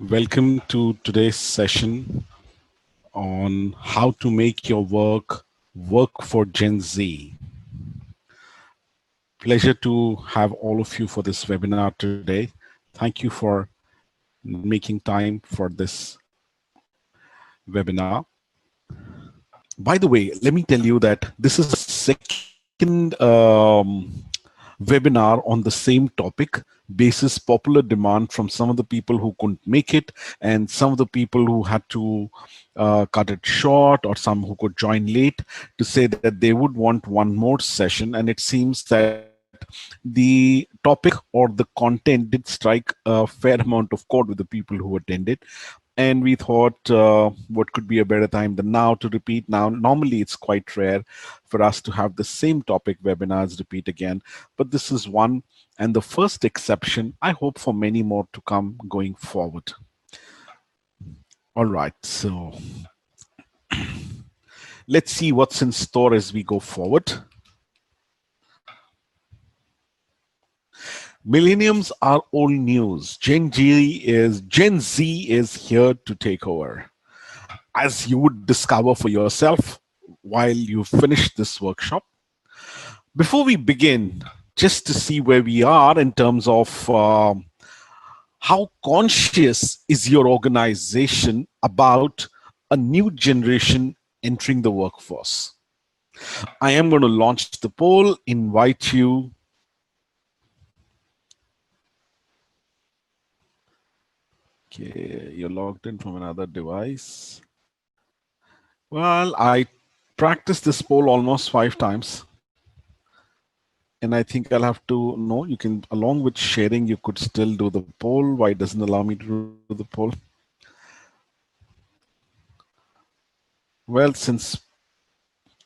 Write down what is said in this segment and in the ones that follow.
Welcome to today's session on how to make your work for Gen Z. Pleasure to have all of you for this webinar today. Thank you for making time for this webinar. By the way, let me tell you that this is the second webinar on the same topic basis popular demand from some of the people who couldn't make it and some of the people who had to cut it short, or some who could join late, to say that they would want one more session. And it seems that the topic or the content did strike a fair amount of chord with the people who attended. And we thought, what could be a better time than now to repeat. Now, normally it's quite rare for us to have the same topic webinars repeat again, but this is one and the first exception. I hope for many more to come going forward. All right, so let's see what's in store as we go forward. Millennials are old news. Gen Z is here to take over, as you would discover for yourself while you finish this workshop. Before we begin, just to see where we are in terms of how conscious is your organization about a new generation entering the workforce. I am going to launch the poll, invite you. Okay, you're logged in from another device. Well, I practiced this poll almost 5 times. And I think I'll have to know, you can, along with sharing, you could still do the poll. Why doesn't it allow me to do the poll? Well, since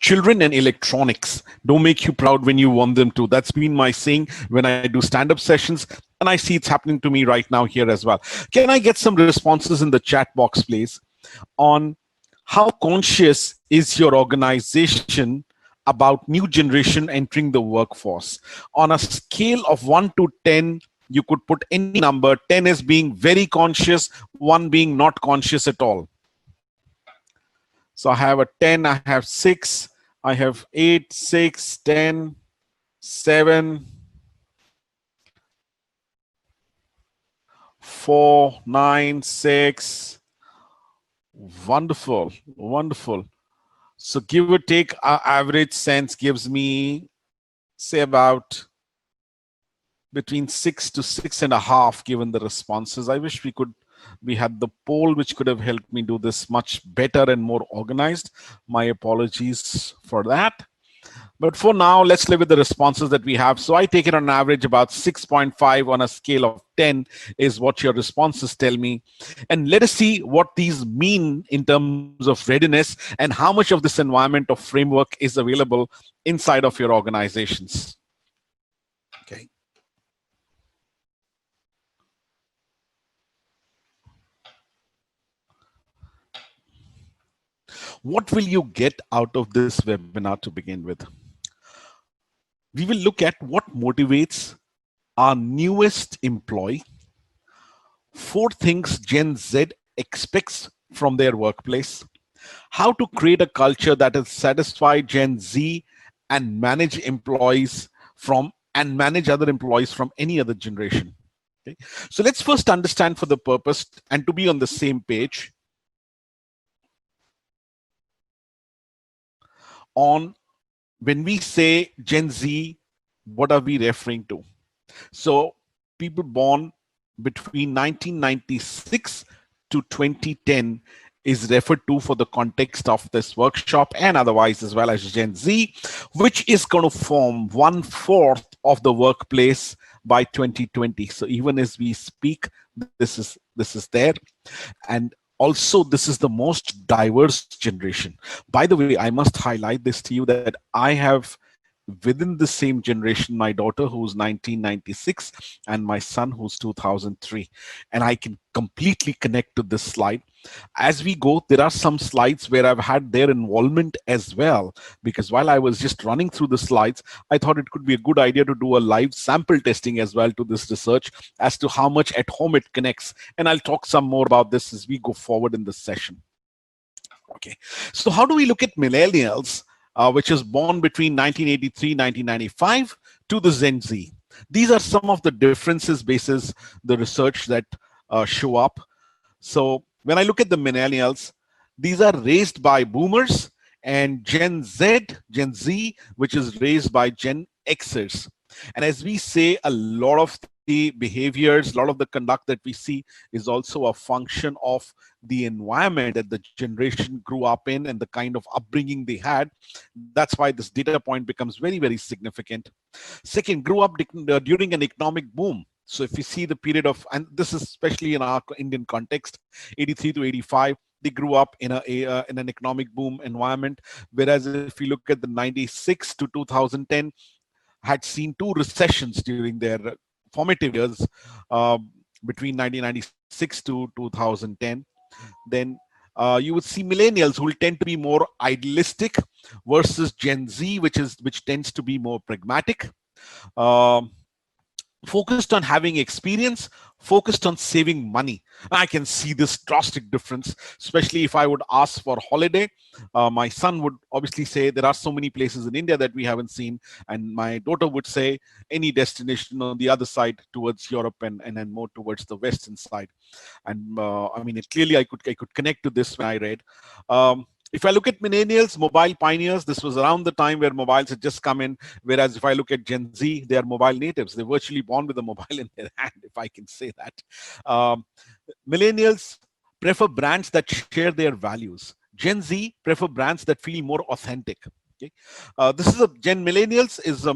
children and electronics don't make you proud when you want them to. That's been my saying when I do stand-up sessions, and I see it's happening to me right now here as well. Can I get some responses in the chat box, please, on how conscious is your organization about new generation entering the workforce? On a scale of 1 to 10, you could put any number. 10 is being very conscious, 1 being not conscious at all. So I have a 10, I have 6, I have 8, 6, 10, 7, 4, 9, 6. Wonderful, wonderful. So give or take, our average sense gives me, say, about between 6 to 6.5, given the responses. I wish we had the poll, which could have helped me do this much better and more organized. My apologies for that. But for now, let's live with the responses that we have. So I take it on average about 6.5 on a scale of 10 is what your responses tell me. And let us see what these mean in terms of readiness and how much of this environment or framework is available inside of your organizations. Okay. What will you get out of this webinar to begin with? We will look at what motivates our newest employee, 4 things Gen Z expects from their workplace, how to create a culture that will satisfy Gen Z and manage other employees from any other generation. Okay. So let's first understand, for the purpose and to be on the same page, on when we say Gen Z, what are we referring to? So people born between 1996 to 2010 is referred to for the context of this workshop, and otherwise as well as Gen Z, which is going to form 1/4 of the workplace by 2020. So even as we speak, this is there. And also, this is the most diverse generation. By the way, I must highlight this to you that I have within the same generation, my daughter who's 1996 and my son who's 2003. And I can completely connect to this slide. As we go, there are some slides where I've had their involvement as well, because while I was just running through the slides, I thought it could be a good idea to do a live sample testing as well to this research as to how much at home it connects. And I'll talk some more about this as we go forward in this session. Okay, so how do we look at millennials, which is born between 1983 1995 to the Gen Z? These are some of the differences basis the research that show up. So when I look at the millennials, these are raised by boomers, and Gen Z, which is raised by Gen Xers. And as we say, a lot of the behaviors, a lot of the conduct that we see is also a function of the environment that the generation grew up in and the kind of upbringing they had. That's why this data point becomes very, very significant. Second, grew up during an economic boom. So if you see the period of, and this is especially in our Indian context, 83 to 85, they grew up in in an economic boom environment. Whereas if you look at the 96 to 2010, had seen two recessions during their formative years, uh, between 1996 to 2010. Then you would see millennials who will tend to be more idealistic versus Gen Z, which tends to be more pragmatic. Um, Focused on having experience, focused on saving money. I can see this drastic difference, especially if I would ask for holiday. My son would obviously say there are so many places in India that we haven't seen, and my daughter would say any destination on the other side towards Europe and more towards the western side. And I mean, it clearly I could connect to this when I read. If I look at millennials, mobile pioneers, this was around the time where mobiles had just come in. Whereas if I look at Gen Z, they are mobile natives. They're virtually born with a mobile in their hand, if I can say that. Um, Millennials prefer brands that share their values. Gen Z prefer brands that feel more authentic. Okay, this is a Gen millennials is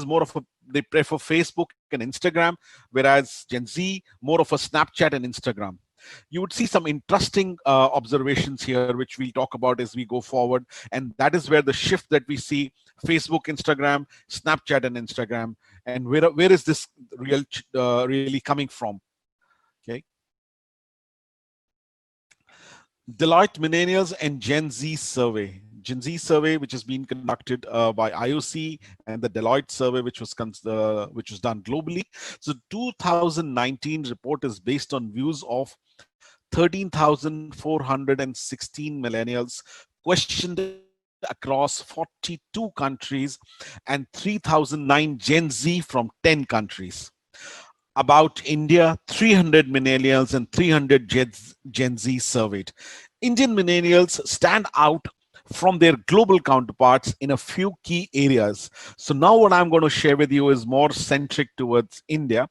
more of a, they prefer Facebook and Instagram, whereas Gen Z more of a Snapchat and Instagram. You would see some interesting observations here, which we'll talk about as we go forward. And that is where the shift that we see: Facebook, Instagram, Snapchat, and Instagram. And where is this really coming from? Okay. Deloitte Millennials and Gen Z survey. Gen Z survey, which has been conducted by IOC, and the Deloitte survey, which was done globally. So 2019 report is based on views of 13,416 millennials questioned across 42 countries and 3,009 Gen Z from 10 countries. About India, 300 millennials and 300 Gen Z surveyed. Indian millennials stand out from their global counterparts in a few key areas. So now what I'm going to share with you is more centric towards India.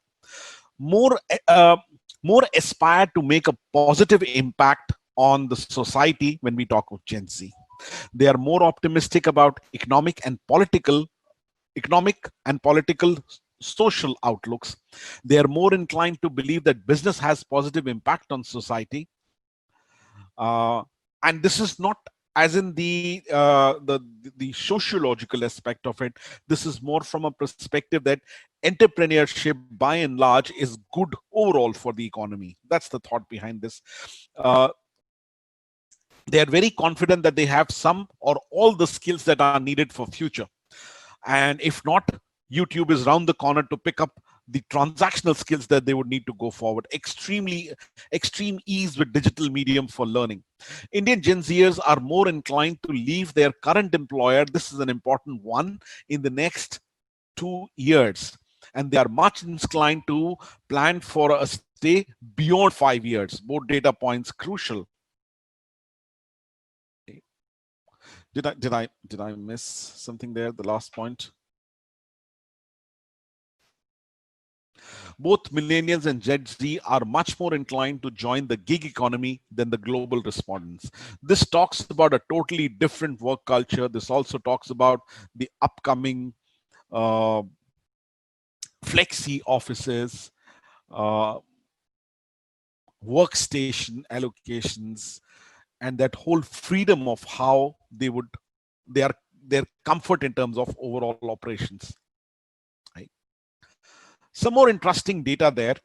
More, uh, more aspire to make a positive impact on the society when we talk of Gen Z. They are more optimistic about economic and political social outlooks. They are more inclined to believe that business has positive impact on society. And this is not as in the sociological aspect of it. This is more from a perspective that entrepreneurship by and large is good overall for the economy. That's the thought behind this. They are very confident that they have some or all the skills that are needed for future. And if not, YouTube is round the corner to pick up the transactional skills that they would need to go forward. Extreme ease with digital medium for learning. Indian Gen Zers are more inclined to leave their current employer. This is an important one, in the next 2 years. And they are much inclined to plan for a stay beyond 5 years. Both data points crucial. Did I miss something there? The last point. Both millennials and Gen Z are much more inclined to join the gig economy than the global respondents. This talks about a totally different work culture. This also talks about the upcoming uh, flexi offices, uh, workstation allocations, and that whole freedom of how they are their comfort in terms of overall operations. Right? Some more interesting data there.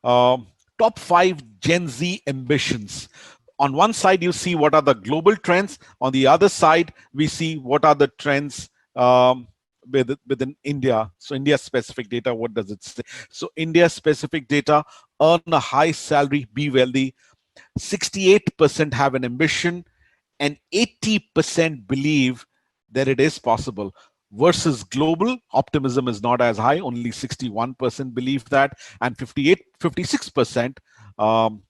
Top 5 Gen Z ambitions. On one side, you see what are the global trends. On the other side, we see what are the trends within India. So India specific data, what does it say? So India specific data: earn a high salary, be wealthy. 68% have an ambition, and 80% believe that it is possible. Versus global, optimism is not as high. Only 61% believe that, and 56%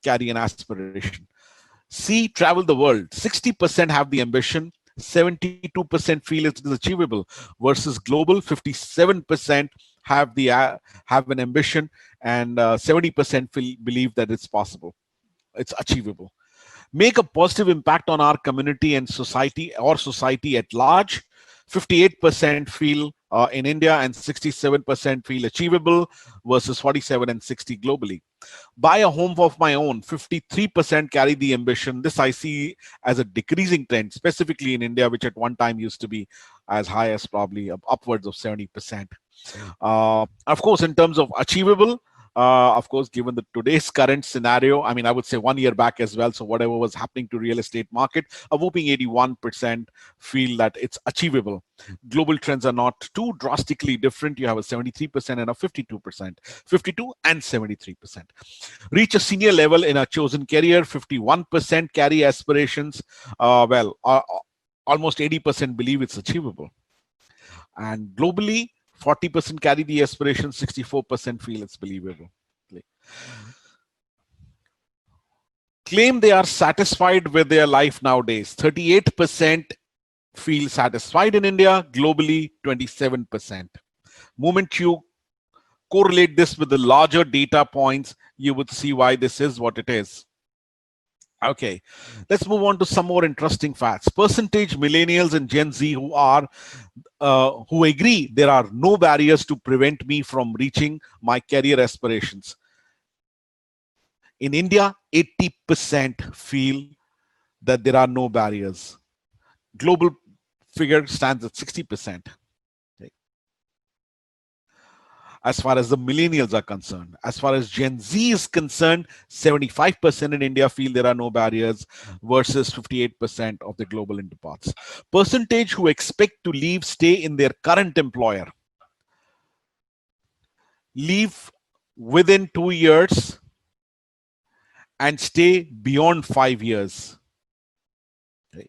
carry an aspiration. C, travel the world. 60% have the ambition. 72% feel it is achievable. Versus global, 57% have an ambition, and 70% believe that it's possible. It's achievable. Make a positive impact on our community and society, or society at large. 58% feel in India, and 67% feel achievable, versus 47 and 60 globally. Buy a home of my own. 53% carry the ambition. This I see as a decreasing trend, specifically in India, which at one time used to be as high as probably upwards of 70%. Of course, in terms of achievable, of course, given the today's current scenario, I mean, I would say 1 year back as well. So whatever was happening to real estate market, a whooping 81% feel that it's achievable. Global trends are not too drastically different. You have a 73% and a 52%, 52 and 73%. Reach a senior level in a chosen career. 51% carry aspirations. Almost 80% believe it's achievable. And globally, 40% carry the aspiration, 64% feel it's believable. Claim they are satisfied with their life nowadays. 38% feel satisfied in India, globally 27%. Moment you correlate this with the larger data points, you would see why this is what it is. Okay, let's move on to some more interesting facts. Percentage millennials and Gen Z who agree there are no barriers to prevent me from reaching my career aspirations. In India, 80% feel that there are no barriers. Global figure stands at 60%. As far as the millennials are concerned. As far as Gen Z is concerned, 75% in India feel there are no barriers, versus 58% of the global interparts. Percentage who expect to leave stay in their current employer. Leave within 2 years and stay beyond 5 years. Okay.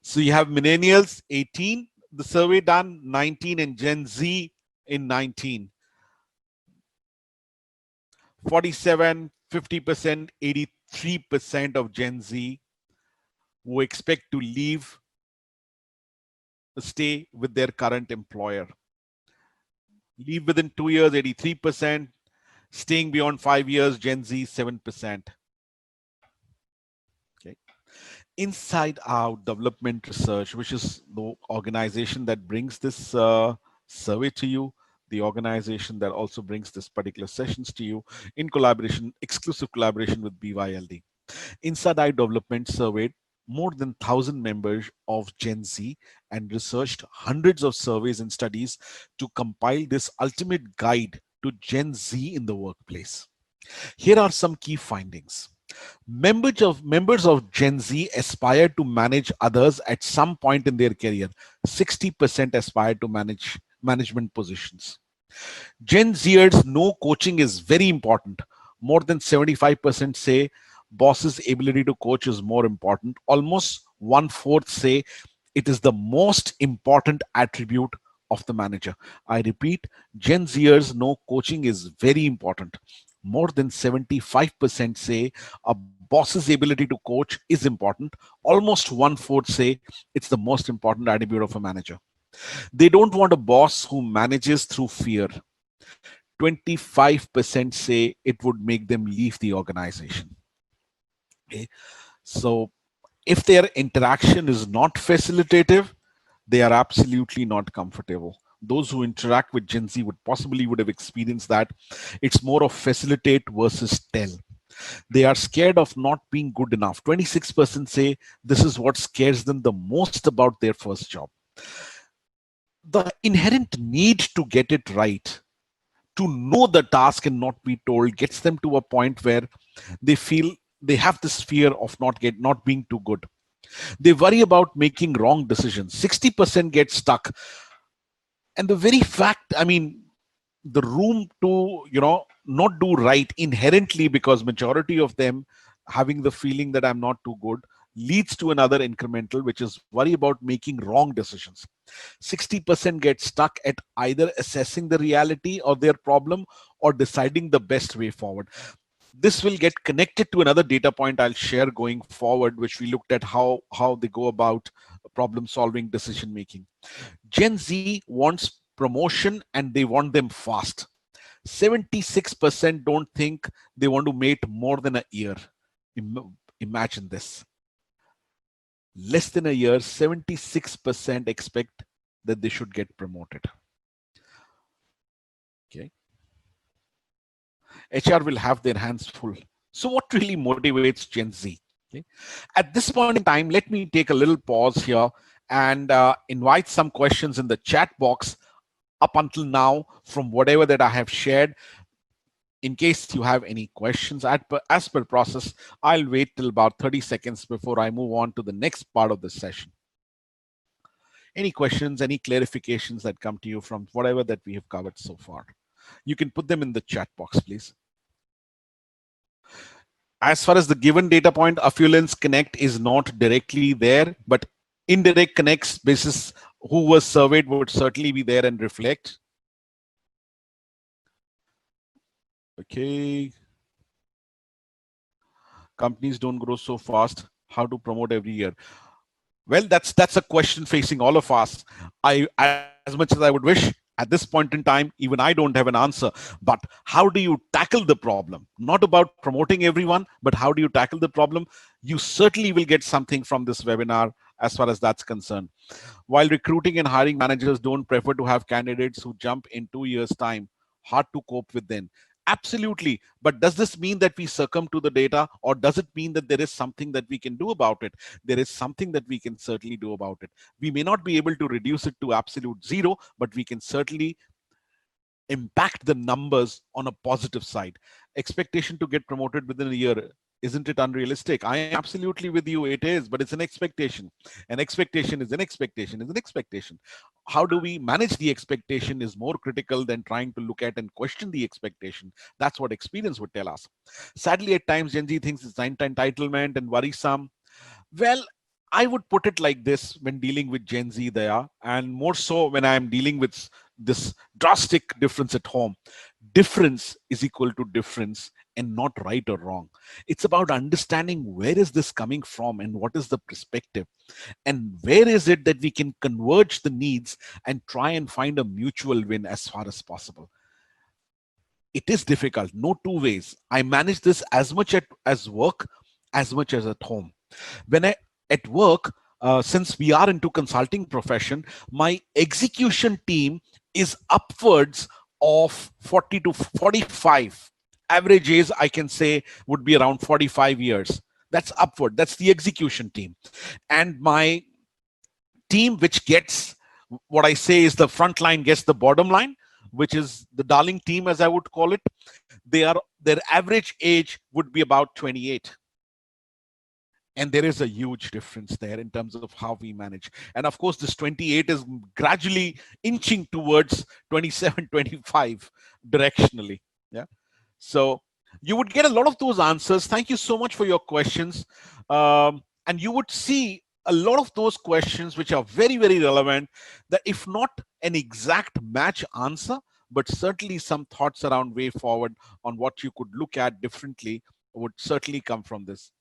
So you have millennials, 18, the survey done, 19, and Gen Z in 19. 47, 50%, 83% of Gen Z who expect to leave, stay with their current employer. Leave within 2 years, 83%. Staying beyond 5 years, Gen Z, 7%. Okay. Inside Out Development Research, which is the organization that brings this survey to you, the organization that also brings this particular sessions to you in collaboration, exclusive collaboration with BYLD. Inside Out Development surveyed more than 1,000 members of Gen Z and researched hundreds of surveys and studies to compile this ultimate guide to Gen Z in the workplace. Here are some key findings. Members of Gen Z aspire to manage others at some point in their career. 60% aspire to management positions. Gen Zers know coaching is very important. More than 75% say boss's ability to coach is more important. Almost 1/4 say it is the most important attribute of the manager. I repeat, Gen Zers know coaching is very important. More than 75% say a boss's ability to coach is important. Almost 1/4 say it's the most important attribute of a manager. They don't want a boss who manages through fear. 25% say it would make them leave the organization. Okay. So if their interaction is not facilitative, they are absolutely not comfortable. Those who interact with Gen Z would have experienced that it's more of facilitate versus tell. They are scared of not being good enough. 26% say this is what scares them the most about their first job. The inherent need to get it right, to know the task and not be told, gets them to a point where they feel they have this fear of not being too good. They worry about making wrong decisions. 60% get stuck. And the very fact, I mean, the room to, not do right inherently, because majority of them having the feeling that I'm not too good, leads to another incremental, which is worry about making wrong decisions. 60% get stuck at either assessing the reality of their problem or deciding the best way forward. This will get connected to another data point I'll share going forward, which we looked at how they go about problem solving, decision making. Gen Z wants promotion and they want them fast. 76% don't think they want to wait more than a year. Imagine this. Less than a year, 76% expect that they should get promoted. Okay. HR will have their hands full. So what really motivates Gen Z? Okay. At this point in time, let me take a little pause here and invite some questions in the chat box up until now from whatever that I have shared. In case you have any questions, as per process, I'll wait till about 30 seconds before I move on to the next part of the session. Any questions, any clarifications that come to you from whatever that we have covered so far? You can put them in the chat box, please. As far as the given data point, affluence connect is not directly there, but indirect connects basis who was surveyed would certainly be there and reflect. Okay. Companies don't grow so fast. How to promote every year? Well, that's a question facing all of us. As much as I would wish, at this point in time, even I don't have an answer. But how do you tackle the problem? Not about promoting everyone, but how do you tackle the problem? You certainly will get something from this webinar as far as that's concerned. While recruiting and hiring managers don't prefer to have candidates who jump in 2 years' time, hard to cope with then. Absolutely. But does this mean that we succumb to the data, or does it mean that there is something that we can do about it? There is something that we can certainly do about it. We may not be able to reduce it to absolute zero, but we can certainly impact the numbers on a positive side. Expectation to get promoted within a year, isn't it unrealistic? I am absolutely with you. It is, but it's an expectation. An expectation is an expectation is an expectation. How do we manage the expectation is more critical than trying to look at and question the expectation. That's what experience would tell us. Sadly, at times, Gen Z thinks it's entitlement and worrisome. Well, I would put it like this when dealing with Gen Z there, and more so when I'm dealing with this drastic difference at home. Difference is equal to difference and not right or wrong. It's about understanding where is this coming from and what is the perspective, and where is it that we can converge the needs and try and find a mutual win as far as possible. It is difficult, no two ways. I manage this as much as work as much as at home. When I at work, since we are into consulting profession, my execution team is upwards of 40 to 45. Average age, I can say, would be around 45 years. That's upward. That's the execution team. And my team, which gets what I say is the front line gets the bottom line, which is the darling team, as I would call it. Their average age would be about 28. And there is a huge difference there in terms of how we manage. And of course, this 28 is gradually inching towards 27, 25 directionally. Yeah. So you would get a lot of those answers. Thank you so much for your questions. And you would see a lot of those questions which are very, very relevant, that if not an exact match answer, but certainly some thoughts around way forward on what you could look at differently would certainly come from this.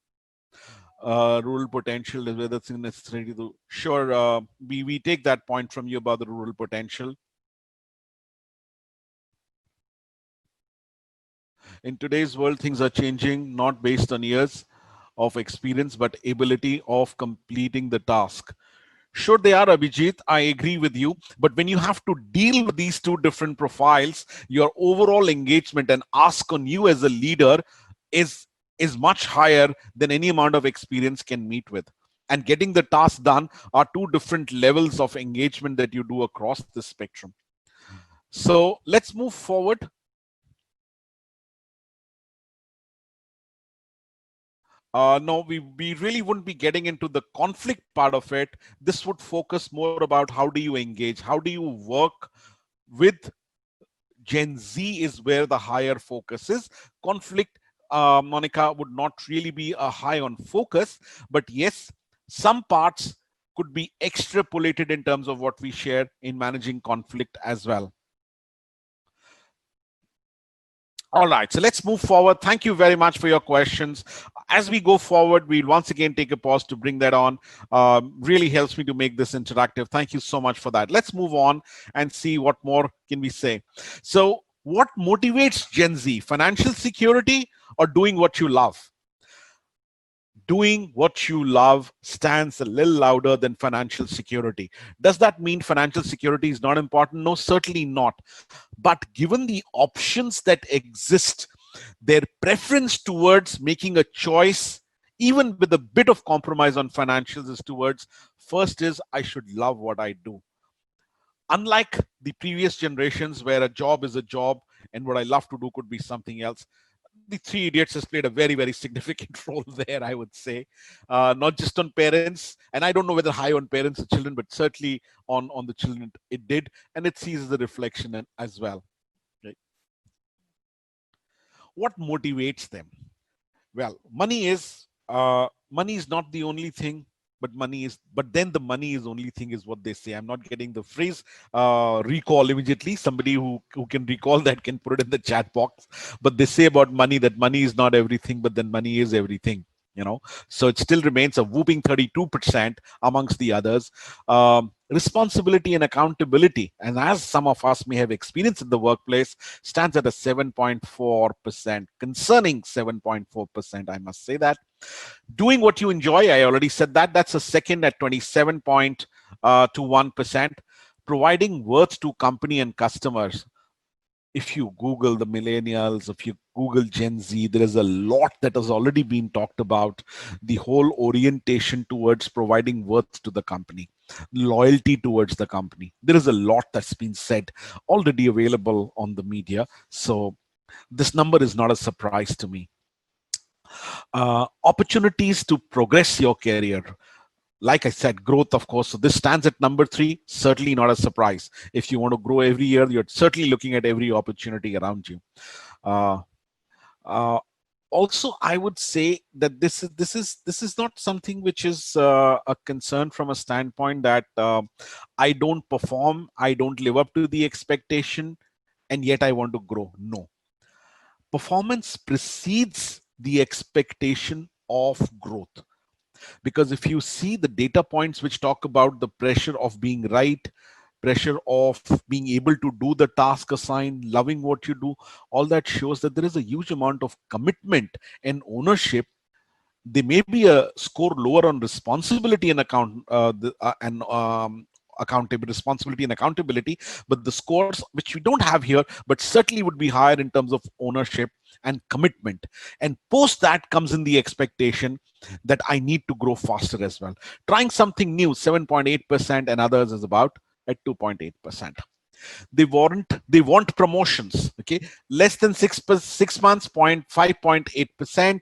Rural potential is whether it's necessary to sure we take that point from you about the rural potential. In today's world, things are changing not based on years of experience but ability of completing the task. Sure, they are, Abhijit. I agree with you. But when you have to deal with these two different profiles, your overall engagement and ask on you as a leader is is much higher than any amount of experience can meet with. And getting the task done are two different levels of engagement that you do across the spectrum. So let's move forward. No, we really wouldn't be getting into the conflict part of it. This would focus more about how do you engage, how do you work with Gen Z is where the higher focus is. Conflict, Monica, would not really be a high on focus, but yes, some parts could be extrapolated in terms of what we share in managing conflict as well. All right, so let's move forward. Thank you very much for your questions. As we go forward, we'll once again take a pause to bring that on. Really helps me to make this interactive. Thank you so much for that. Let's move on and see what more can we say. So what motivates Gen Z? Financial security or doing what you love? Doing what you love stands a little louder than financial security. Does that mean financial security is not important? No, certainly not. But given the options that exist, their preference towards making a choice, even with a bit of compromise on financials, is towards first is I should love what I do. Unlike the previous generations where a job is a job and what I love to do could be something else, the Three Idiots has played a very, very significant role there, I would say, not just on parents, and I don't know whether high on parents or children, but certainly on the children it did, and it sees the reflection as well. Right? What motivates them? Well, money is not the only thing, but then the money is only thing is what they say. I'm not getting the phrase recall immediately. Somebody who can recall that can put it in the chat box. But they say about money that money is not everything, but then money is everything. So it still remains a whooping 32% amongst the others. Responsibility and accountability, and as some of us may have experienced in the workplace, stands at a 7.4%, concerning 7.4%, I must say that. Doing what you enjoy, I already said that. That's a second at 27.1%. Providing worth to company and customers. If you Google the millennials, if you Google Gen Z, there is a lot that has already been talked about. The whole orientation towards providing worth to the company, loyalty towards the company. There is a lot that's been said, already available on the media. So this number is not a surprise to me. Opportunities to progress your career. Like I said, growth, of course. So this stands at number 3. Certainly not a surprise. If you want to grow every year, you're certainly looking at every opportunity around you. Uh, uh, Also, I would say that this is not something which is a concern from a standpoint that I don't perform, I don't live up to the expectation, and yet I want to grow. No, performance precedes the expectation of growth. Because if you see the data points which talk about the pressure of being right, pressure of being able to do the task assigned, loving what you do, all that shows that there is a huge amount of commitment and ownership. There may be a score lower on responsibility and accountability, responsibility and accountability, but the scores which we don't have here, but certainly would be higher in terms of ownership and commitment. And post that comes in the expectation that I need to grow faster as well. Trying something new, 7.8%, and others is about at 2.8%. They want promotions. Okay, less than 6 months, 5.8%,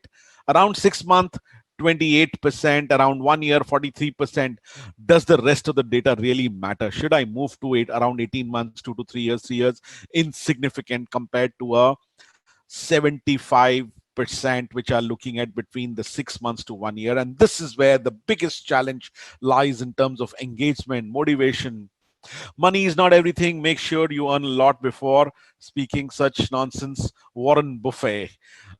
around 6 months, 28%, around 1 year, 43%. Does the rest of the data really matter? Should I move to it around 18 months, 2 to 3 years, 3 years? Insignificant compared to a 75% which are looking at between the 6 months to 1 year. And this is where the biggest challenge lies in terms of engagement, motivation. Money is not everything. Make sure you earn a lot before speaking such nonsense. Warren Buffett.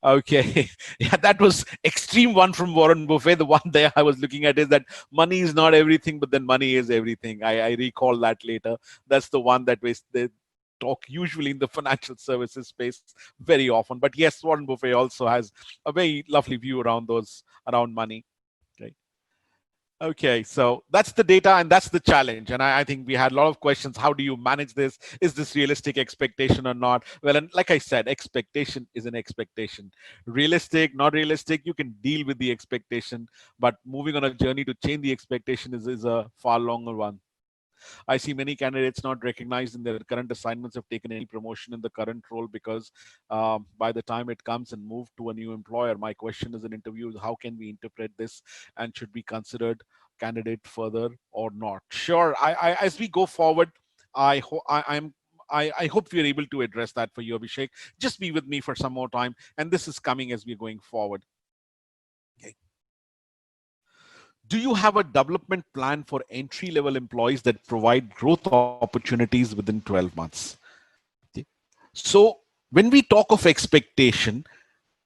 Okay. Yeah, that was extreme one from Warren Buffett. The one there I was looking at is that money is not everything, but then money is everything. I recall that later. That's the one that they talk usually in the financial services space very often. But yes, Warren Buffett also has a very lovely view around money. Okay. Okay, so that's the data and that's the challenge. And I think we had a lot of questions. How do you manage this? Is this realistic expectation or not? Well, and like I said, expectation is an expectation. Realistic, not realistic, you can deal with the expectation. But moving on a journey to change the expectation is a far longer one. I see many candidates not recognized in their current assignments have taken any promotion in the current role because by the time it comes and moved to a new employer, my question is in interviews, how can we interpret this and should be considered candidate further or not? Sure, as we go forward, I hope we are able to address that for you, Abhishek. Just be with me for some more time, and this is coming as we're going forward. Okay. Do you have a development plan for entry level employees that provide growth opportunities within 12 months? Okay. So when we talk of expectation,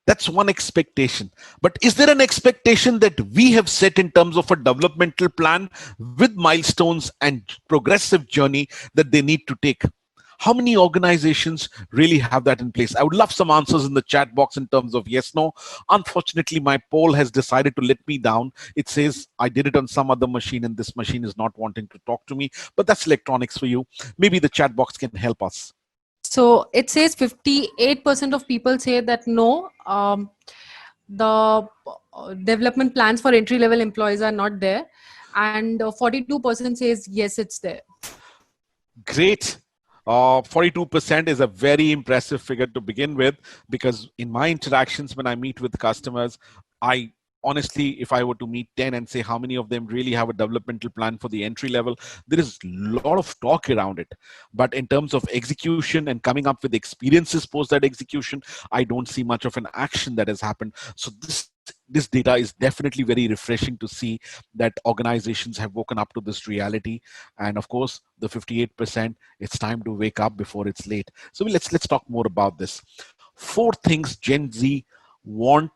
that's one expectation. But is there an expectation that we have set in terms of a developmental plan with milestones and progressive journey that they need to take? How many organizations really have that in place? I would love some answers in the chat box in terms of yes, no. Unfortunately, my poll has decided to let me down. It says I did it on some other machine and this machine is not wanting to talk to me, but that's electronics for you. Maybe the chat box can help us. So it says 58% of people say that no, the development plans for entry level employees are not there, and 42% says yes, it's there. Great. 42% is a very impressive figure to begin with, because in my interactions when I meet with customers, I honestly, if I were to meet 10 and say how many of them really have a developmental plan for the entry level, there is a lot of talk around it. But in terms of execution and coming up with experiences post that execution, I don't see much of an action that has happened. So this data is definitely very refreshing to see that organizations have woken up to this reality. And of course, the 58%, it's time to wake up before it's late. So let's talk more about this. 4 things Gen Z wants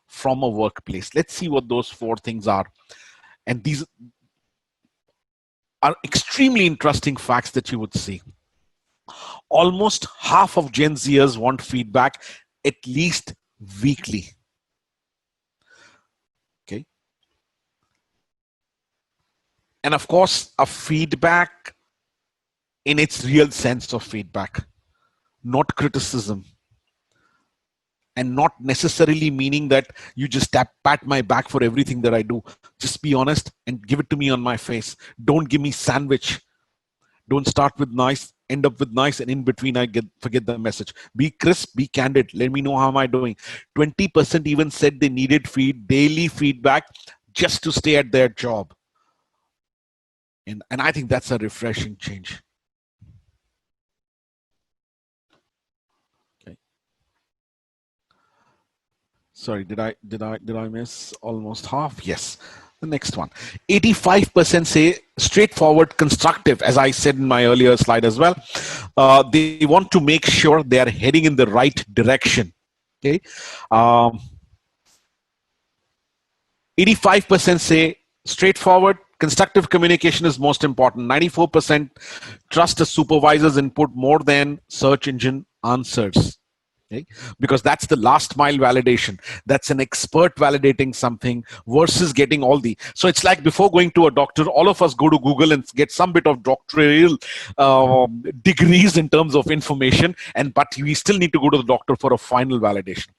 from a workplace. Let's see what those 4 things are. And these are extremely interesting facts that you would see. Almost half of Gen Zers want feedback at least weekly. Okay. And of course, a feedback in its real sense of feedback, not criticism. And not necessarily meaning that you just pat my back for everything that I do. Just be honest and give it to me on my face. Don't give me sandwich. Don't start with nice, end up with nice, and in between I forget the message. Be crisp, be candid. Let me know how am I doing. 20% even said they needed daily feedback just to stay at their job. And I think that's a refreshing change. Okay. Sorry, did I miss almost half? Yes. The next one. 85% say straightforward, constructive, as I said in my earlier slide as well. They want to make sure they are heading in the right direction. Okay. 85% say straightforward, constructive communication is most important. 94% trust a supervisor's input more than search engine answers. Okay? Because that's the last mile validation. That's an expert validating something versus getting all the. So it's like before going to a doctor, all of us go to Google and get some bit of doctoral degrees in terms of information, but we still need to go to the doctor for a final validation.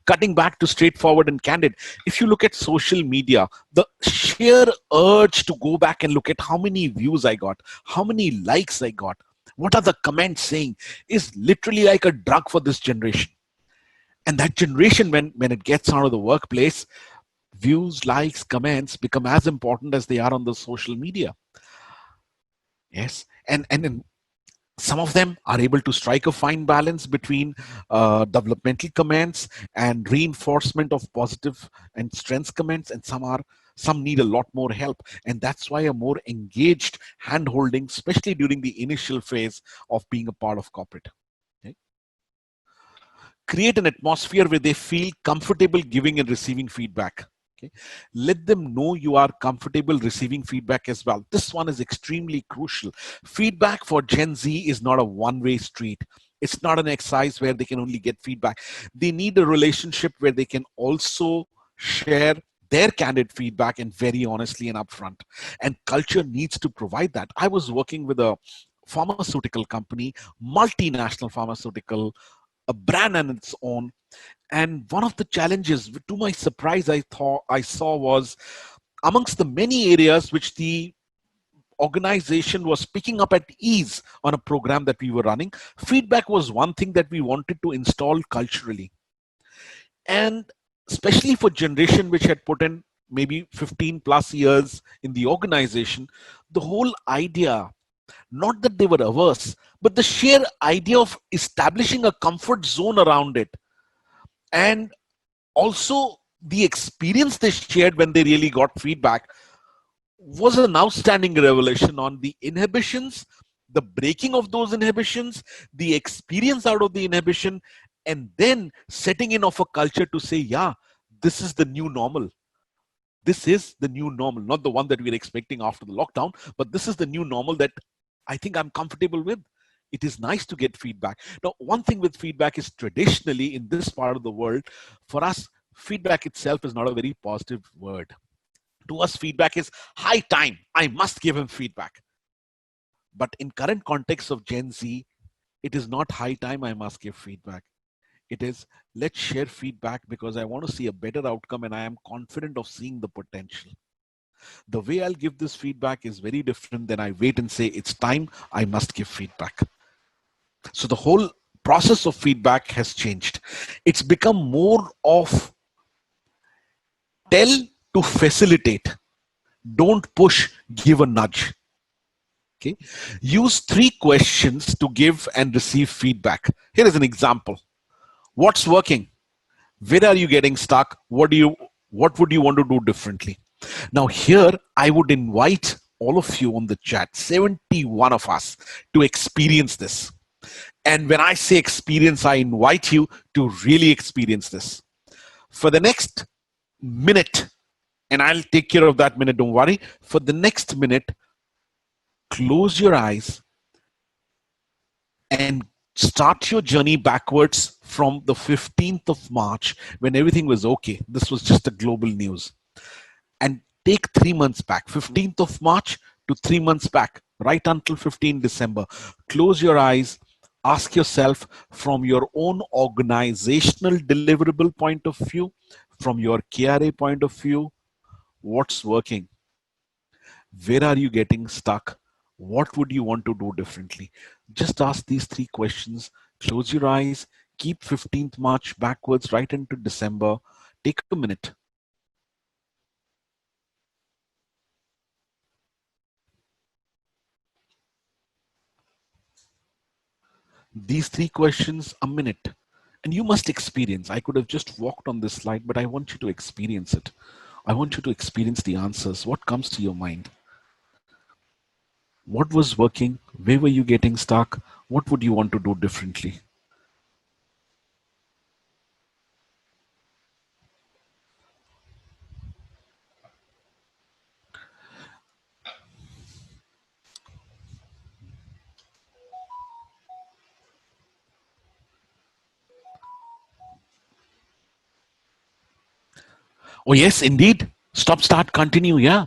Cutting back to straightforward and candid. If you look at social media, the sheer urge to go back and look at how many views I got, how many likes I got, what are the comments saying, is literally like a drug for this generation. And that generation, when it gets out of the workplace, views, likes, comments become as important as they are on the social media. Yes. And some of them are able to strike a fine balance between developmental comments and reinforcement of positive and strengths comments, and some need a lot more help. And that's why a more engaged hand-holding, especially during the initial phase of being a part of corporate. Okay? Create an atmosphere where they feel comfortable giving and receiving feedback. Okay? Let them know you are comfortable receiving feedback as well. This one is extremely crucial. Feedback for Gen Z is not a one-way street. It's not an exercise where they can only get feedback. They need a relationship where they can also share their candid feedback and very honestly and upfront. And culture needs to provide that. I was working with a pharmaceutical company, multinational pharmaceutical, a brand on its own. And one of the challenges, to my surprise, I saw was amongst the many areas which the organization was picking up at ease on a program that we were running, feedback was one thing that we wanted to install culturally. And especially for generation which had put in maybe 15 plus years in the organization, the whole idea, not that they were averse, but the sheer idea of establishing a comfort zone around it, and also the experience they shared when they really got feedback, was an outstanding revelation on the inhibitions, the breaking of those inhibitions, the experience out of the inhibition, and then setting in of a culture to say, yeah, this is the new normal. This is the new normal, not the one that we're expecting after the lockdown, but this is the new normal that I think I'm comfortable with. It is nice to get feedback. Now, one thing with feedback is traditionally in this part of the world, for us, feedback itself is not a very positive word. To us, feedback is high time. I must give him feedback. But in current context of Gen Z, it is not high time I must give feedback. It is, let's share feedback because I want to see a better outcome and I am confident of seeing the potential. The way I'll give this feedback is very different than I wait and say, it's time, I must give feedback. So the whole process of feedback has changed. It's become more of tell to facilitate. Don't push, give a nudge. Okay. Use 3 questions to give and receive feedback. Here is an example. What's working? Where are you getting stuck? What would you want to do differently? Now here, I would invite all of you on the chat, 71 of us, to experience this. And when I say experience, I invite you to really experience this. For the next minute, and I'll take care of that minute, don't worry. For the next minute, close your eyes and start your journey backwards from the 15th of March when everything was okay. This was just a global news. And take 3 months back, 15th of March to 3 months back, right until 15 December. Close your eyes, ask yourself from your own organizational deliverable point of view, from your KRA point of view, what's working? Where are you getting stuck? What would you want to do differently? Just ask these 3 questions. Close your eyes. Keep 15th March backwards right into December. Take a minute. These 3 questions, a minute. And you must experience. I could have just walked on this slide, but I want you to experience it. I want you to experience the answers. What comes to your mind? What was working? Where were you getting stuck? What would you want to do differently? Oh, yes, indeed. Stop, start, continue. Yeah.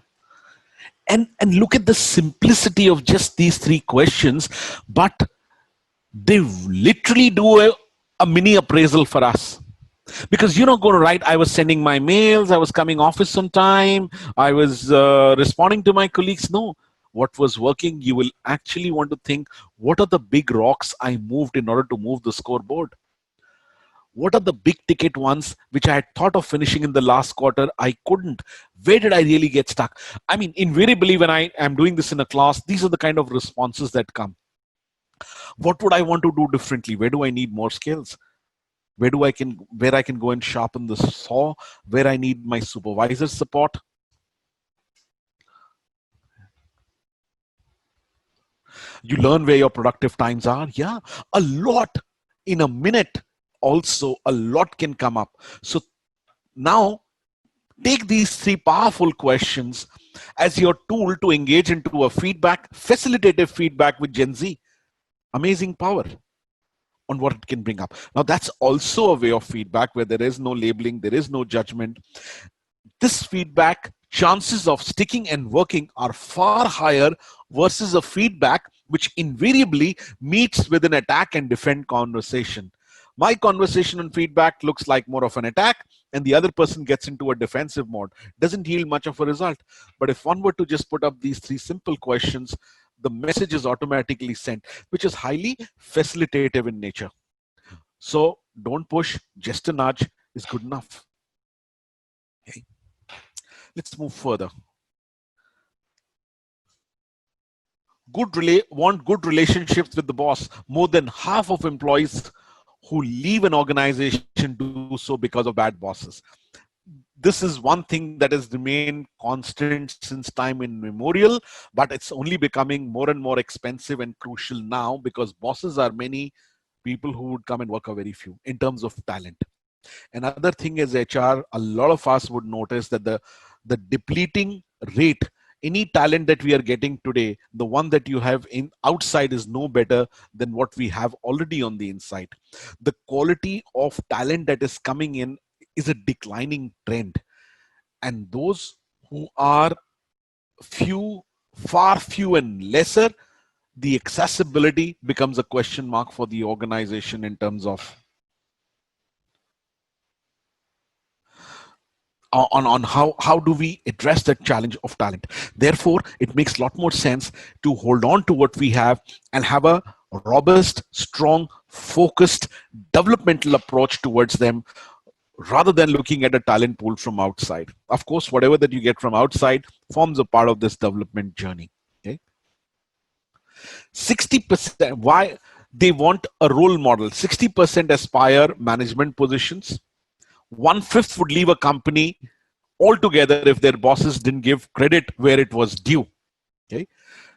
And look at the simplicity of just these 3 questions, but they literally do a mini appraisal for us. Because you're not going to write, I was sending my mails, I was coming office on time, I was responding to my colleagues. No, what was working, you will actually want to think, what are the big rocks I moved in order to move the scoreboard? What are the big ticket ones which I had thought of finishing in the last quarter? I couldn't. Where did I really get stuck? I mean, invariably, when I am doing this in a class, these are the kind of responses that come. What would I want to do differently? Where do I need more skills? Where I can go and sharpen the saw? Where I need my supervisor's support? You learn where your productive times are. Yeah, a lot in a minute. Also, a lot can come up. So now take these 3 powerful questions as your tool to engage into a facilitative feedback with Gen Z. Amazing power on what it can bring up. Now, that's also a way of feedback where there is no labeling, there is no judgment. This feedback chances of sticking and working are far higher versus a feedback which invariably meets with an attack and defend conversation. My conversation and feedback looks like more of an attack, and the other person gets into a defensive mode. Doesn't yield much of a result. But if one were to just put up these three simple questions, the message is automatically sent, which is highly facilitative in nature. So don't push, just a nudge is good enough. Okay. Let's move further. Want good relationships with the boss. More than half of employees who leave an organization do so because of bad bosses. This is one thing that has remained constant since time immemorial, but it's only becoming more and more expensive and crucial now because bosses are many, people who would come and work are very few in terms of talent. Another thing is HR, a lot of us would notice that the depleting rate, any talent that we are getting today, the one that you have in outside is no better than what we have already on the inside. The quality of talent that is coming in is a declining trend, and those who are few, far few and lesser, the accessibility becomes a question mark for the organization in terms of on how do we address that challenge of talent. Therefore, it makes a lot more sense to hold on to what we have and have a robust, strong, focused developmental approach towards them rather than looking at a talent pool from outside. Of course, whatever that you get from outside forms a part of this development journey. Okay. 60%, why they want a role model. 60% aspire management positions. 1/5 would leave a company altogether if their bosses didn't give credit where it was due. Okay.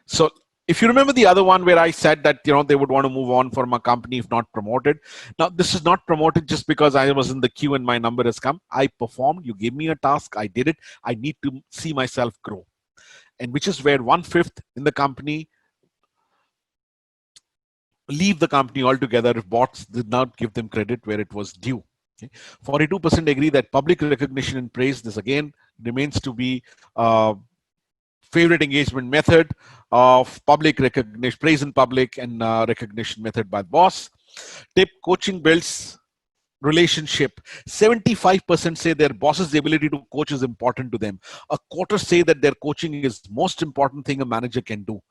So if you remember the other one where I said that they would want to move on from a company if not promoted. Now this is not promoted just because I was in the queue and my number has come. I performed. You gave me a task. I did it. I need to see myself grow, and which is where 1/5 in the company leave the company altogether if boss did not give them credit where it was due. Okay. 42% agree that public recognition and praise, this again remains to be favorite engagement method of public recognition, praise in public and recognition method by boss. Tip: coaching builds relationship. 75% say their boss's ability to coach is important to them. A quarter say that their coaching is most important thing a manager can do.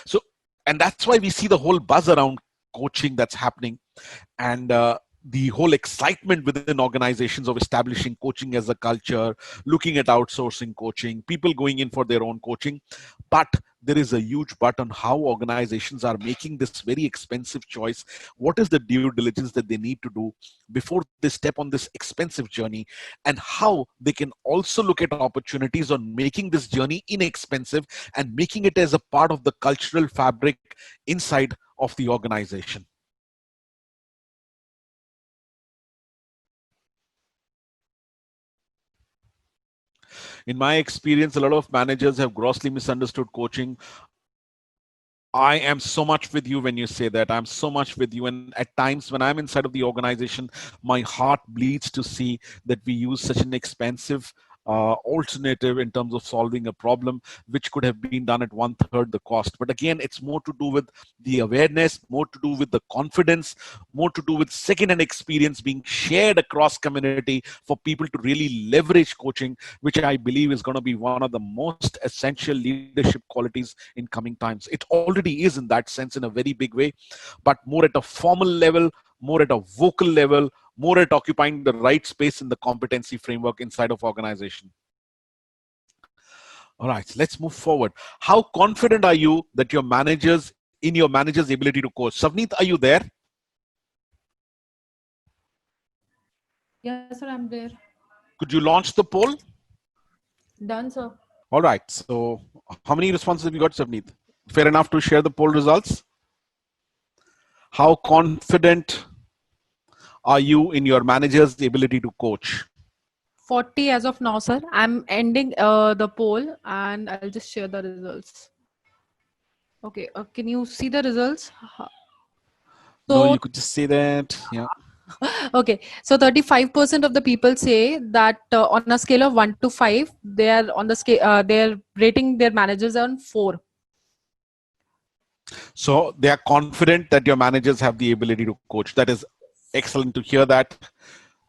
So, and that's why we see the whole buzz around coaching that's happening, and the whole excitement within organizations of establishing coaching as a culture, looking at outsourcing coaching, people going in for their own coaching. But there is a huge but on how organizations are making this very expensive choice. What is the due diligence that they need to do before they step on this expensive journey, and how they can also look at opportunities on making this journey inexpensive and making it as a part of the cultural fabric inside of the organization. In my experience, a lot of managers have grossly misunderstood coaching. I am so much with you when you say that. I'm so much with you. And at times when I'm inside of the organization, my heart bleeds to see that we use such an expensive alternative in terms of solving a problem, which could have been done at 1/3 the cost. But again, it's more to do with the awareness, more to do with the confidence, more to do with second-hand experience being shared across community for people to really leverage coaching, which I believe is going to be one of the most essential leadership qualities in coming times. It already is in that sense in a very big way, but more at a formal level, more at a vocal level, more at occupying the right space in the competency framework inside of organization. All right, let's move forward. How confident are you that your managers in your manager's ability to coach? Savneet, are you there? Yes, sir, I'm there. Could you launch the poll? Done, sir. All right, so how many responses have you got, Savneet? Fair enough to share the poll results? How confident are you in your manager's ability to coach? 40 as of now, sir. I'm ending the poll and I'll just share the results. Okay, can you see the results? No, So you could just say that. Yeah. Okay, so 35% of the people say that on a scale of 1 to 5, they are on the scale, they're rating their managers on 4. So they are confident that your managers have the ability to coach. That is excellent to hear that.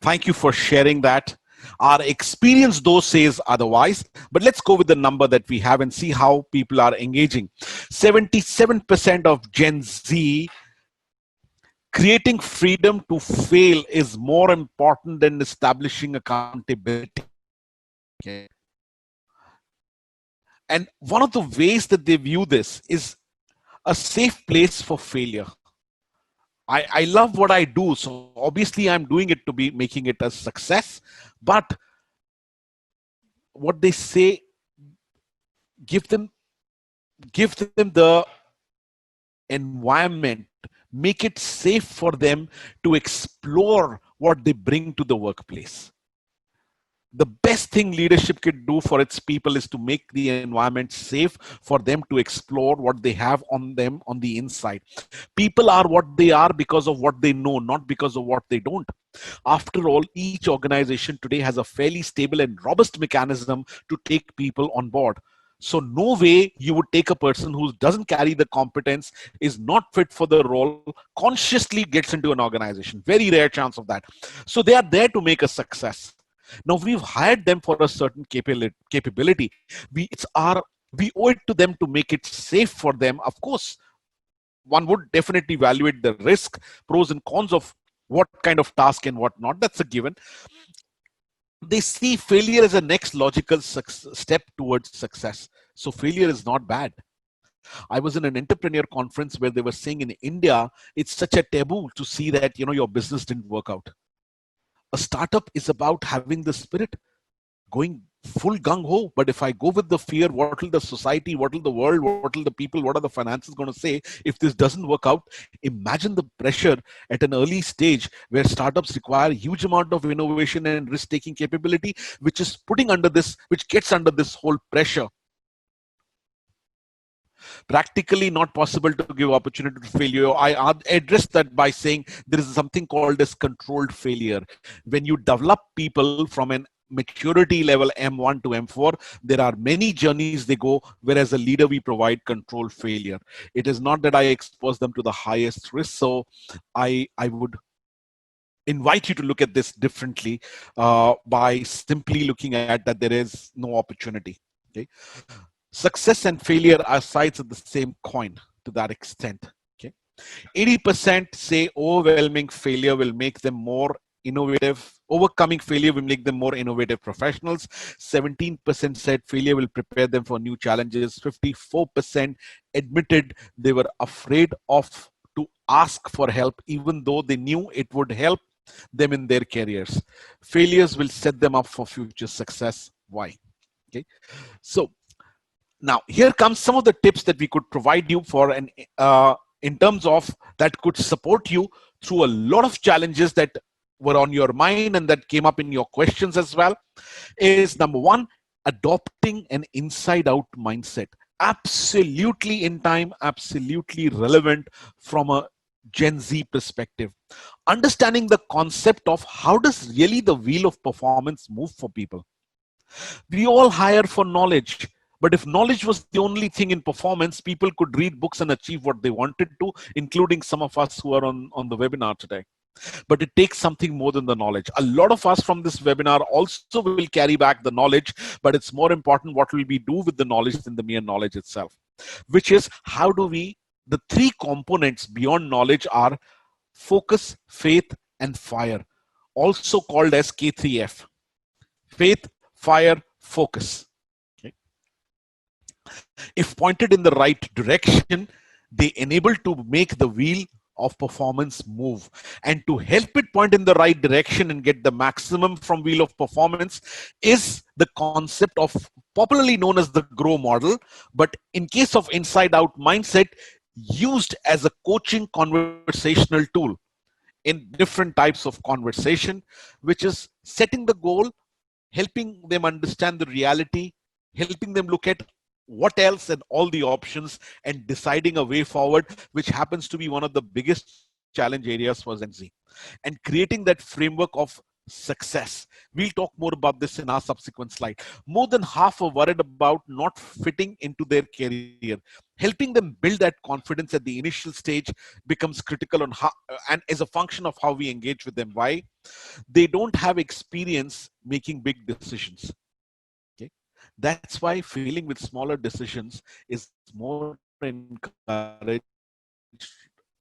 Thank you for sharing that. Our experience, though, says otherwise. But let's go with the number that we have and see how people are engaging. 77% of Gen Z creating freedom to fail is more important than establishing accountability. Okay. And one of the ways that they view this is a safe place for failure. I love what I do, so obviously I'm doing it to be making it a success. But what they say, give them the environment, make it safe for them to explore what they bring to the workplace. The best thing leadership can do for its people is to make the environment safe for them to explore what they have on them on the inside. People are what they are because of what they know, not because of what they don't. After all, each organization today has a fairly stable and robust mechanism to take people on board. So no way you would take a person who doesn't carry the competence, is not fit for the role, consciously gets into an organization. Very rare chance of that. So they are there to make a success. Now we've hired them for a certain capability. We owe it to them to make it safe for them. Of course, one would definitely evaluate the risk, pros and cons of what kind of task and what not. That's a given. They see failure as a next logical step towards success. So failure is not bad. I was in an entrepreneur conference where they were saying in India, it's such a taboo to see that, your business didn't work out. A startup is about having the spirit, going full gung-ho. But if I go with the fear, what will the society, what will the world, what will the people, what are the finances going to say if this doesn't work out? Imagine the pressure at an early stage where startups require huge amount of innovation and risk-taking capability, which is which gets under this whole pressure. Practically not possible to give opportunity to failure. I address that by saying there is something called as controlled failure. When you develop people from an maturity level M1 to M4, there are many journeys they go, whereas a leader we provide controlled failure. It is not that I expose them to the highest risk. So I would invite you to look at this differently by simply looking at that there is no opportunity. Okay. Success and failure are sides of the same coin to that extent. Okay. 80% say overwhelming failure will make them more innovative. Overcoming failure will make them more innovative professionals. 17% said failure will prepare them for new challenges. 54% admitted they were afraid of to ask for help, even though they knew it would help them in their careers. Failures will set them up for future success. Why? Okay. So now, here comes some of the tips that we could provide you for in terms of that could support you through a lot of challenges that were on your mind and that came up in your questions as well. Is number one, adopting an inside out mindset. Absolutely in time, absolutely relevant from a Gen Z perspective. Understanding the concept of how does really the wheel of performance move for people. We all hire for knowledge. But if knowledge was the only thing in performance, people could read books and achieve what they wanted to, including some of us who are on the webinar today. But it takes something more than the knowledge. A lot of us from this webinar also will carry back the knowledge, but it's more important what will we do with the knowledge than the mere knowledge itself, which is how do we, the three components beyond knowledge are focus, faith, and fire, also called as K3F. Faith, fire, focus. Okay. If pointed in the right direction, they enable to make the wheel of performance move. And to help it point in the right direction and get the maximum from wheel of performance is the concept of popularly known as the grow model, but in case of inside out mindset, used as a coaching conversational tool in different types of conversation, which is setting the goal, helping them understand the reality, helping them look at what else and all the options and deciding a way forward, which happens to be one of the biggest challenge areas for Gen Z. and creating that framework of success. We'll talk more about this in our subsequent slide. More than half are worried about not fitting into their career. Helping them build that confidence at the initial stage becomes critical on how, and is a function of how we engage with them. Why? They don't have experience making big decisions. Okay, that's why failing with smaller decisions is more encouraged,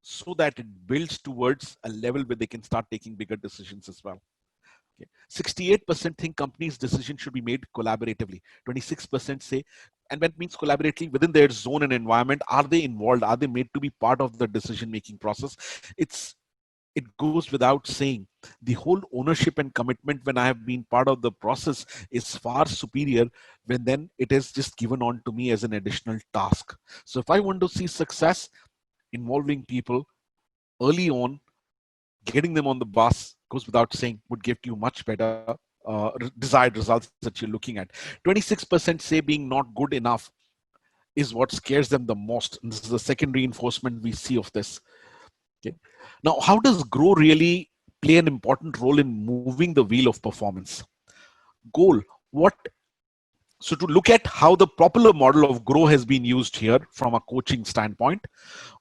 so that it builds towards a level where they can start taking bigger decisions as well. Okay. 68% think companies' decision should be made collaboratively. 26% say, and when it means collaboratively within their zone and environment, are they involved? Are they made to be part of the decision-making process? It goes without saying. The whole ownership and commitment when I have been part of the process is far superior when then it is just given on to me as an additional task. So if I want to see success, involving people early on, getting them on the bus, goes without saying, would give you much better desired results that you're looking at. 26% say being not good enough is what scares them the most. And this is the second reinforcement we see of this. Okay. Now, how does grow really play an important role in moving the wheel of performance? Goal. What? So to look at how the popular model of grow has been used here from a coaching standpoint,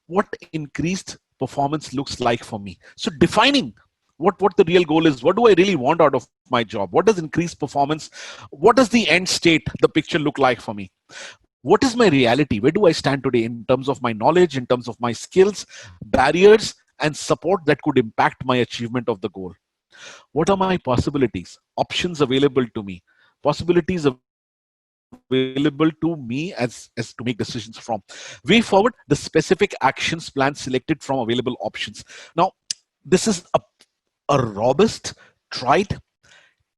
what increased performance looks like for me. So defining what the real goal is. What do I really want out of my job? What does increased performance? What does the end state, the picture look like for me? What is my reality? Where do I stand today in terms of my knowledge, in terms of my skills, barriers, and support that could impact my achievement of the goal? What are my possibilities, options available to me, possibilities available to me as to make decisions from? Way forward, the specific actions plan selected from available options. Now, this is a robust, tried,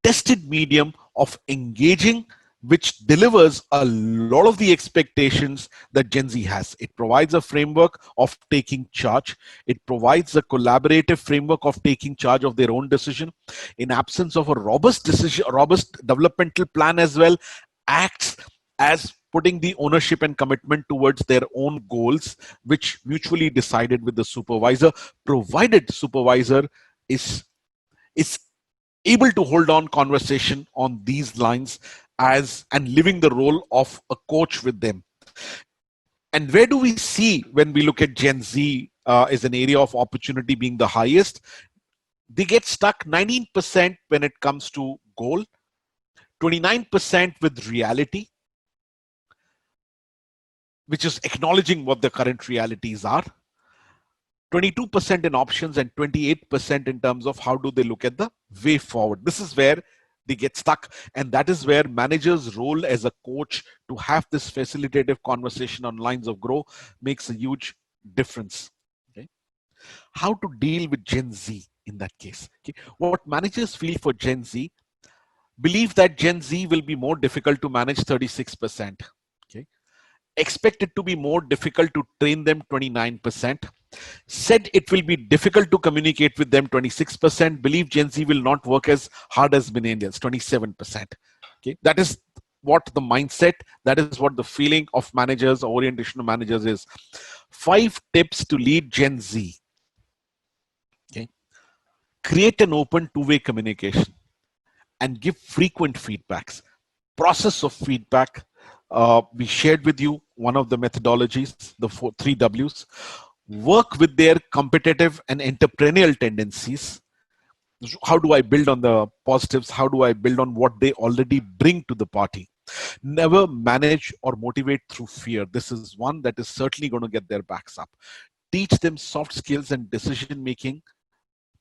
tested medium of engaging, which delivers a lot of the expectations that Gen Z has. It provides a framework of taking charge. It provides a collaborative framework of taking charge of their own decision. In absence of a robust developmental plan as well, acts as putting the ownership and commitment towards their own goals, which mutually decided with the supervisor, provided supervisor is able to hold on conversation on these lines as and living the role of a coach with them. And where do we see when we look at Gen Z as an area of opportunity being the highest? They get stuck 19% when it comes to goal, 29% with reality, which is acknowledging what the current realities are, 22% in options, and 28% in terms of how do they look at the way forward. This is where they get stuck, and that is where managers' role as a coach to have this facilitative conversation on lines of grow makes a huge difference. Okay. How to deal with Gen Z in that case? Okay. What managers feel for Gen Z, believe that Gen Z will be more difficult to manage, 36%. Okay. Expect it to be more difficult to train them, 29%. Said it will be difficult to communicate with them, 26%. Believe Gen Z will not work as hard as millennials, 27%. Okay, that is what the mindset, that is what the feeling of managers, orientation of managers is. 5 tips to lead Gen Z. Okay, create an open two-way communication and give frequent feedbacks. Process of feedback. We shared with you one of the methodologies, the 3 W's. Work with their competitive and entrepreneurial tendencies. How do I build on the positives? How do I build on what they already bring to the party? Never manage or motivate through fear. This is one that is certainly going to get their backs up. Teach them soft skills and decision-making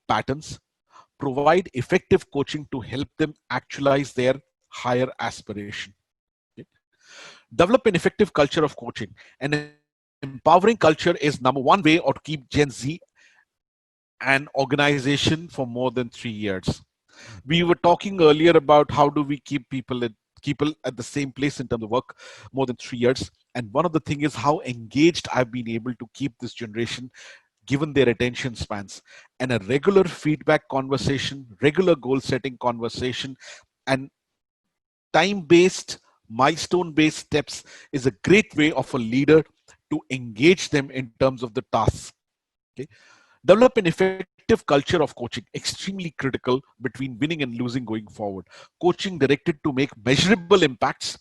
patterns. Provide effective coaching to help them actualize their higher aspiration. Okay. Develop an effective culture of coaching. An empowering culture is number one way or to keep Gen Z an organization for more than 3 years. We were talking earlier about how do we keep people at the same place in terms of work more than 3 years. And one of the things is how engaged I've been able to keep this generation given their attention spans. And a regular feedback conversation, regular goal setting conversation, and time-based, milestone-based steps is a great way of a leader to engage them in terms of the tasks. Okay. Develop an effective effective culture of coaching, extremely critical between winning and losing going forward. Coaching directed to make measurable impacts.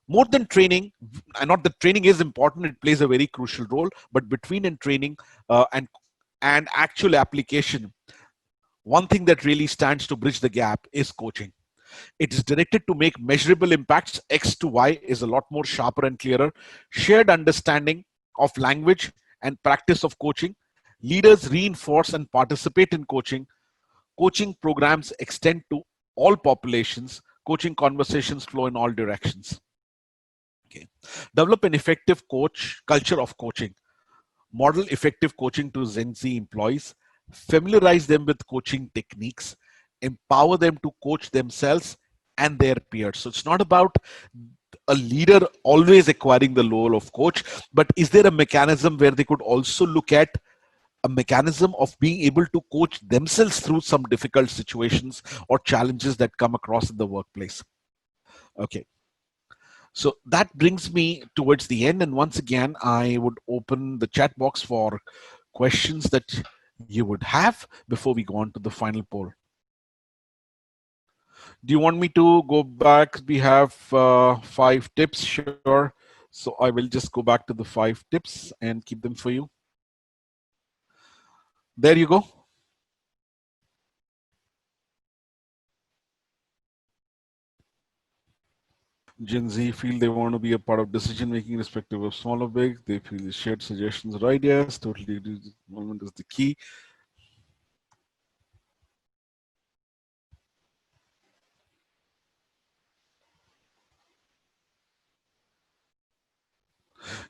More than training, and not that training is important, it plays a very crucial role, but between and training and actual application, one thing that really stands to bridge the gap is coaching. It is directed to make measurable impacts. X to Y is a lot more sharper and clearer. Shared understanding of language and practice of coaching. Leaders reinforce and participate in coaching. Coaching programs extend to all populations. Coaching conversations flow in all directions. Okay. Develop an effective coach culture of coaching. Model effective coaching to Gen Z employees. Familiarize them with coaching techniques. Empower them to coach themselves and their peers. So it's not about a leader always acquiring the role of coach, but is there a mechanism where they could also look at a mechanism of being able to coach themselves through some difficult situations or challenges that come across in the workplace? Okay. So that brings me towards the end. And once again, I would open the chat box for questions that you would have before we go on to the final poll. Do you want me to go back? We have 5 tips, sure. So I will just go back to the 5 tips and keep them for you. There you go. Gen Z feel they want to be a part of decision making, irrespective of small or big. They feel the shared suggestions or ideas. Totally, involvement is the key.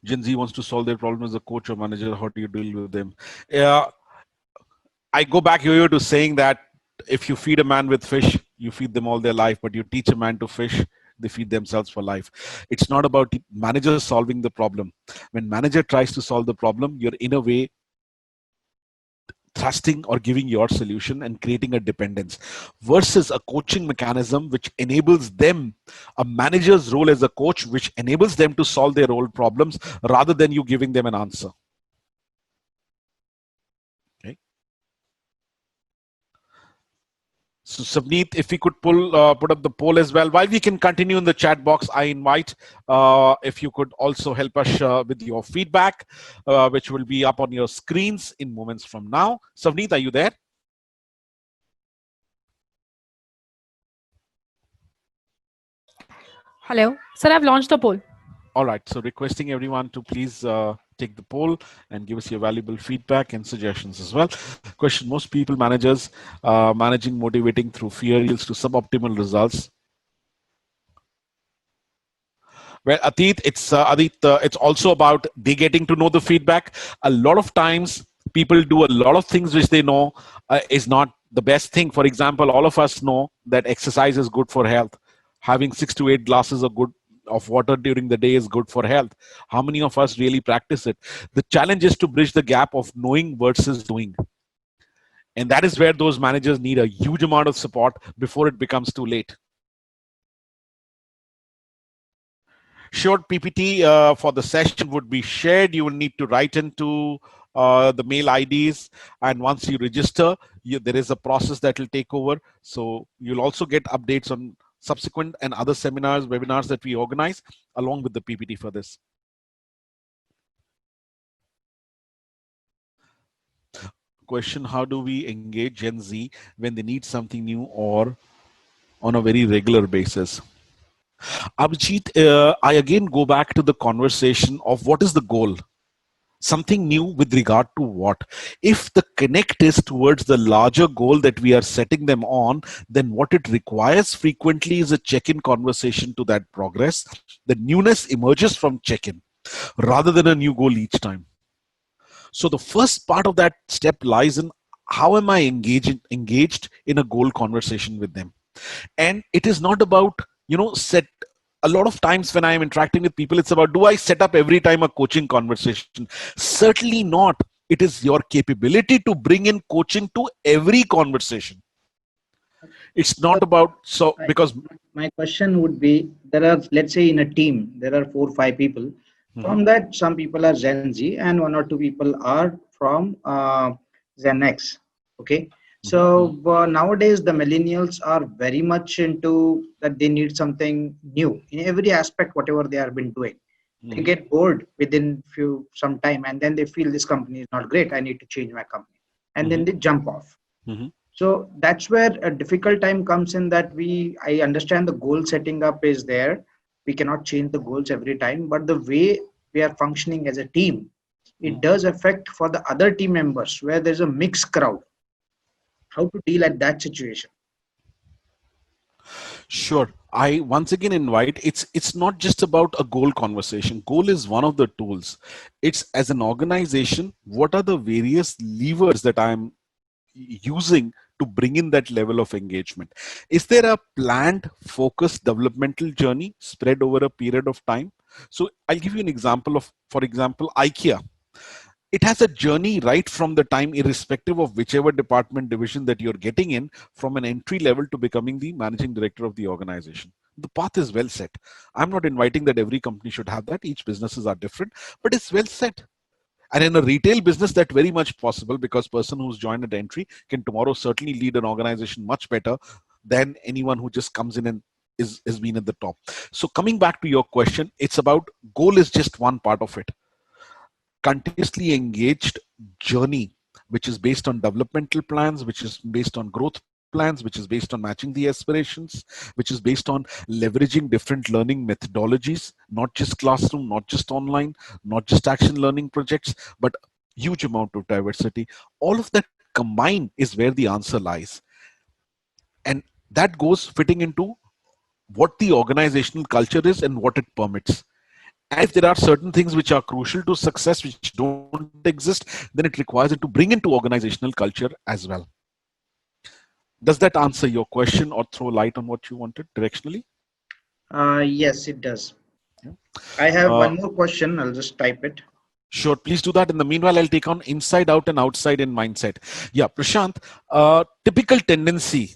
Gen Z wants to solve their problem as a coach or manager. How do you deal with them? I go back here to saying that if you feed a man with fish, you feed them all their life, but you teach a man to fish, they feed themselves for life. It's not about manager solving the problem. When manager tries to solve the problem, you're in a way trusting or giving your solution and creating a dependence, versus a coaching mechanism which enables them, a manager's role as a coach which enables them to solve their own problems rather than you giving them an answer. Okay. So Savneet, if we could put up the poll as well, while we can continue in the chat box, I invite if you could also help us with your feedback, which will be up on your screens in moments from now. Savneet, are you there? Hello, sir. I've launched the poll. All right. So requesting everyone to please take the poll and give us your valuable feedback and suggestions as well. Question: most people managers managing motivating through fear yields to suboptimal results. Well, Adit, it's also about they getting to know the feedback. A lot of times, people do a lot of things which they know is not the best thing. For example, all of us know that exercise is good for health. Having 6 to 8 glasses of water during the day is good for health. How many of us really practice it? The challenge is to bridge the gap of knowing versus doing. And that is where those managers need a huge amount of support before it becomes too late. Short PPT for the session would be shared. You will need to write into the mail IDs, and once you register, there is a process that will take over. So you'll also get updates on subsequent and other seminars, webinars that we organize along with the PPT for this. Question: how do we engage Gen Z when they need something new or on a very regular basis? Abhijit, I again go back to the conversation of what is the goal? Something new with regard to what? If the connect is towards the larger goal that we are setting them on, then what it requires frequently is a check-in conversation to that progress. The newness emerges from check-in rather than a new goal each time. So the first part of that step lies in how am I engaged in a goal conversation with them? And it is not about, set. A lot of times when I am interacting with people, it's about, do I set up every time a coaching conversation? Certainly not. It is your capability to bring in coaching to every conversation. It's not about, so because my question would be, there are, let's say in a team, there are 4 or 5 people. From that, some people are Gen Z and 1 or 2 people are from Gen X. Okay. So nowadays the millennials are very much into that they need something new in every aspect, whatever they have been doing. They get bored within some time, and then they feel this company is not great. I need to change my company, and then they jump off. So that's where a difficult time comes in, that I understand the goal setting up is there. We cannot change the goals every time, but the way we are functioning as a team, it does affect for the other team members where there's a mixed crowd. How to deal at that situation? Sure. I once again invite, it's not just about a goal conversation. Goal is one of the tools. It's as an organization, what are the various levers that I'm using to bring in that level of engagement? Is there a planned, focused developmental journey spread over a period of time? So I'll give you an example of, for example, IKEA. It has a journey right from the time, irrespective of whichever department division that you're getting in, from an entry level to becoming the managing director of the organization. The path is well set. I'm not inviting that every company should have that. Each businesses are different, but it's well set. And in a retail business, that very much possible, because person who's joined at entry can tomorrow certainly lead an organization much better than anyone who just comes in and is been at the top. So coming back to your question, it's about goal is just one part of it. Continuously engaged journey, which is based on developmental plans, which is based on growth plans, which is based on matching the aspirations, which is based on leveraging different learning methodologies, not just classroom, not just online, not just action learning projects, but huge amount of diversity. All of that combined is where the answer lies. And that goes fitting into what the organizational culture is and what it permits. And if there are certain things which are crucial to success which don't exist, then it requires it to bring into organizational culture as well. Does that answer your question or throw light on what you wanted directionally? Yes, it does. Yeah. I have one more question. I'll just type it. Sure, please do that. In the meanwhile, I'll take on inside out and outside in mindset. Yeah, Prashant, typical tendency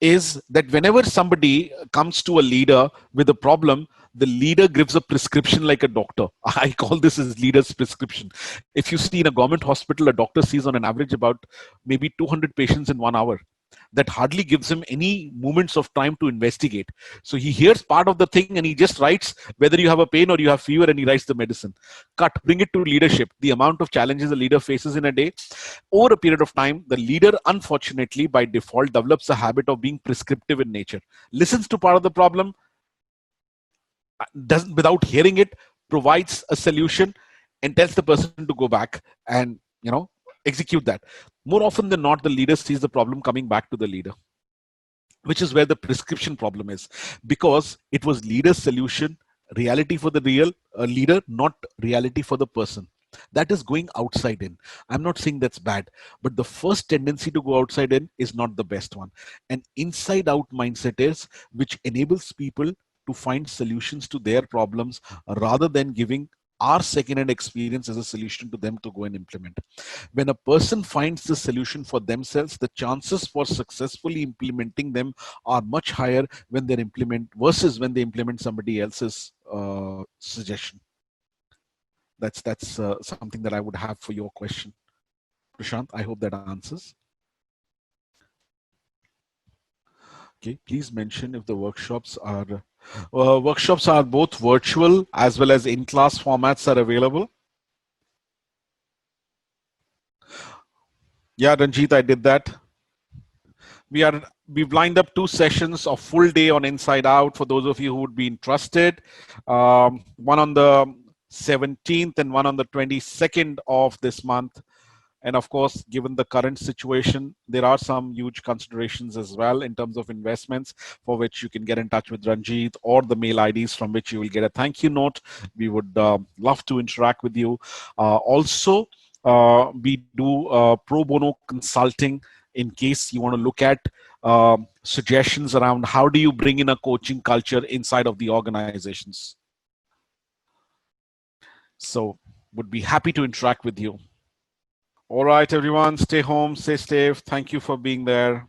is that whenever somebody comes to a leader with a problem, the leader gives a prescription like a doctor. I call this as leader's prescription. If you see in a government hospital, a doctor sees on an average about maybe 200 patients in 1 hour. That hardly gives him any moments of time to investigate. So he hears part of the thing and he just writes whether you have a pain or you have fever, and he writes the medicine. Cut, bring it to leadership. The amount of challenges a leader faces in a day, over a period of time, the leader, unfortunately, by default, develops a habit of being prescriptive in nature. Listens to part of the problem, doesn't, without hearing it, provides a solution and tells the person to go back and, execute that. More often than not, the leader sees the problem coming back to the leader, which is where the prescription problem is, because it was leader's solution, reality for the real leader, not reality for the person. That is going outside in. I'm not saying that's bad, but the first tendency to go outside in is not the best one. An inside out mindset is which enables people to find solutions to their problems rather than giving our second-hand experience as a solution to them to go and implement. When a person finds the solution for themselves, the chances for successfully implementing them are much higher when they implement versus when they implement somebody else's suggestion. That's something that I would have for your question, Prashant. I hope that answers. Okay, please mention if the workshops are both virtual as well as in-class formats are available. Yeah, Ranjit, I did that. We've lined up 2 sessions of full day on Inside Out for those of you who would be interested. One on the 17th and one on the 22nd of this month. And of course, given the current situation, there are some huge considerations as well in terms of investments, for which you can get in touch with Ranjit or the mail IDs from which you will get a thank you note. We would love to interact with you. Also, we do pro bono consulting in case you want to look at suggestions around how do you bring in a coaching culture inside of the organizations. So would be happy to interact with you. All right, everyone, stay home, stay safe. Thank you for being there.